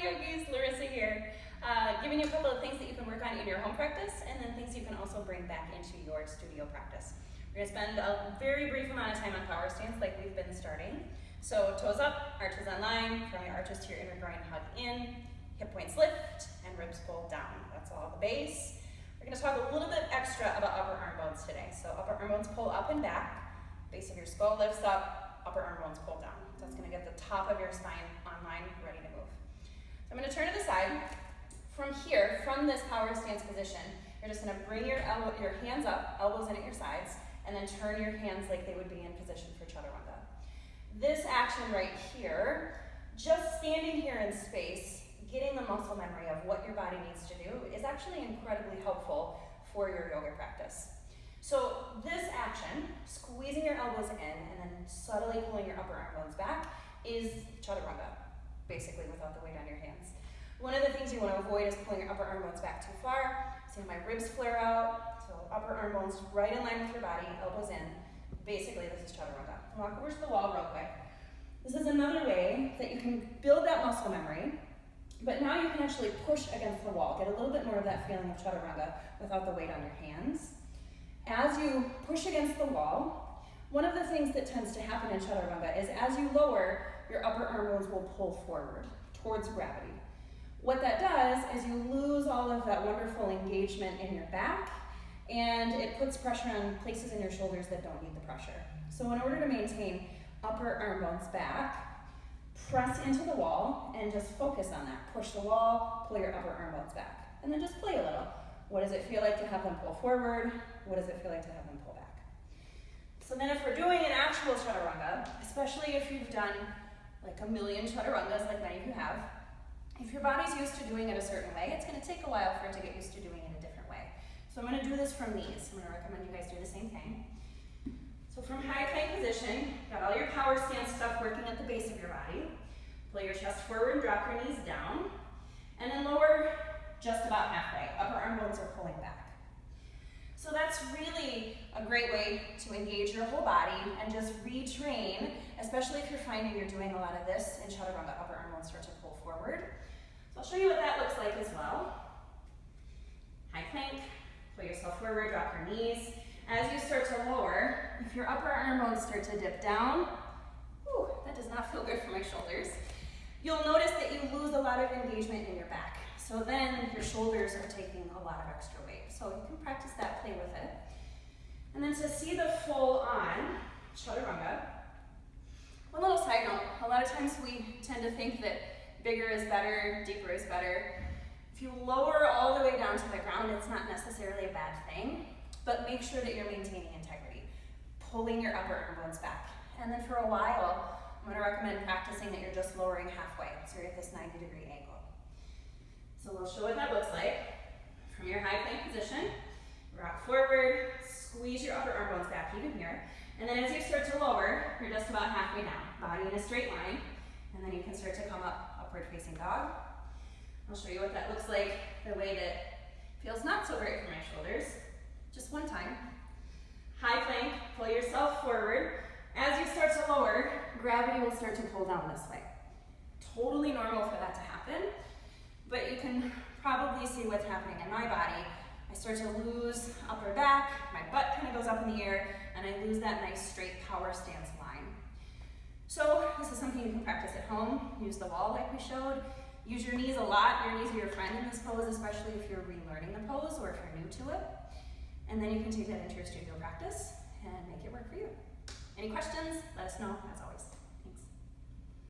yogis, Larissa here, giving you a couple of things that you can work on in your home practice and then things you can also bring back into your studio practice. We're going to spend a very brief amount of time on power stance like we've been starting. So toes up, arches on line, from your arches to your inner groin, hug in, hip points lift, and ribs pull down. That's all the base. We're going to talk a little bit extra about upper arm bones today. So upper arm bones pull up and back, base of your skull lifts up, upper arm bones pull down. So that's going to get the top of your spine on line, ready to move. So I'm going to turn to the side. From here, from this power stance position, you're just going to bring your hands up, elbows in at your sides, and then turn your hands like they would be in position for Chaturanga. This action right here, just standing here in space, getting the muscle memory of what your body needs to do is actually incredibly helpful for your yoga practice. So this action, squeezing your elbows in and then subtly pulling your upper arm bones back, is Chaturanga, basically without the weight on your hands. One of the things you want to avoid is pulling your upper arm bones back too far. See how my ribs flare out? So upper arm bones right in line with your body, elbows in. Basically, this is Chaturanga. Walk over to the wall real quick. This is another way that you can build that muscle memory, but now you can actually push against the wall, get a little bit more of that feeling of Chaturanga without the weight on your hands. As you push against the wall, one of the things that tends to happen in Chaturanga is as you lower, your upper arm bones will pull forward towards gravity. What that does is you lose all of that wonderful engagement in your back, and it puts pressure on places in your shoulders that don't need the pressure. So in order to maintain upper arm bones back, press into the wall and just focus on that. Push the wall, pull your upper arm bones back, and then just play a little. What does it feel like to have them pull forward? What does it feel like to have them pull back? So then if we're doing an actual Chaturanga, especially if you've done like a million Chaturangas like many of you have, if your body's used to doing it a certain way, it's going to take a while for it to get used to doing it a different way. So I'm going to do this from knees. I'm going to recommend you guys do the same thing. So from high plank position, got all your power stance stuff working at the base of your body. Pull your chest forward, drop your knees down, and then lower just about halfway. Upper arm bones are pulling back. So that's really a great way to engage your whole body and just retrain, especially if you're finding you're doing a lot of this in Chaturanga, upper arm bones start to pull forward. So I'll show you what that looks like as well. High plank, pull yourself forward, drop your knees. As you start to lower, if your upper arm bones start to dip down, whew, that does not feel good for my shoulders. You'll notice that you lose a lot of engagement in your back. So then your shoulders are taking a lot of extra weight. So you can practice that, play with it. And then to see the full on Chaturanga, one little side note, a lot of times we tend to think that bigger is better, deeper is better. If you lower all the way down to the ground, it's not necessarily a bad thing, but make sure that you're maintaining integrity, pulling your upper arm bones back. And then for a while, I'm going to recommend practicing that you're just lowering halfway, so you're at this 90-degree angle. So we'll show what that looks like. From your high plank position, rock forward, squeeze your upper arm bones back even here, and then as you start to lower, you're just about halfway down, body in a straight line, and then you can start to come up, upward facing dog. I'll show you what that looks like the way that feels not so great for my shoulders. Just one time. High plank, pull yourself forward. As you start to lower, gravity will start to pull down this way. Totally normal for that to happen, but you can probably see what's happening in my body. I start to lose upper back, my butt kind of goes up in the air, and I lose that nice straight power stance line. So this is something you can practice at home. Use the wall like we showed. Use your knees a lot. Your knees are your friend in this pose, especially if you're relearning the pose or if you're new to it. And then you can take that into your studio practice and make it work for you. Any questions? Let us know, as always.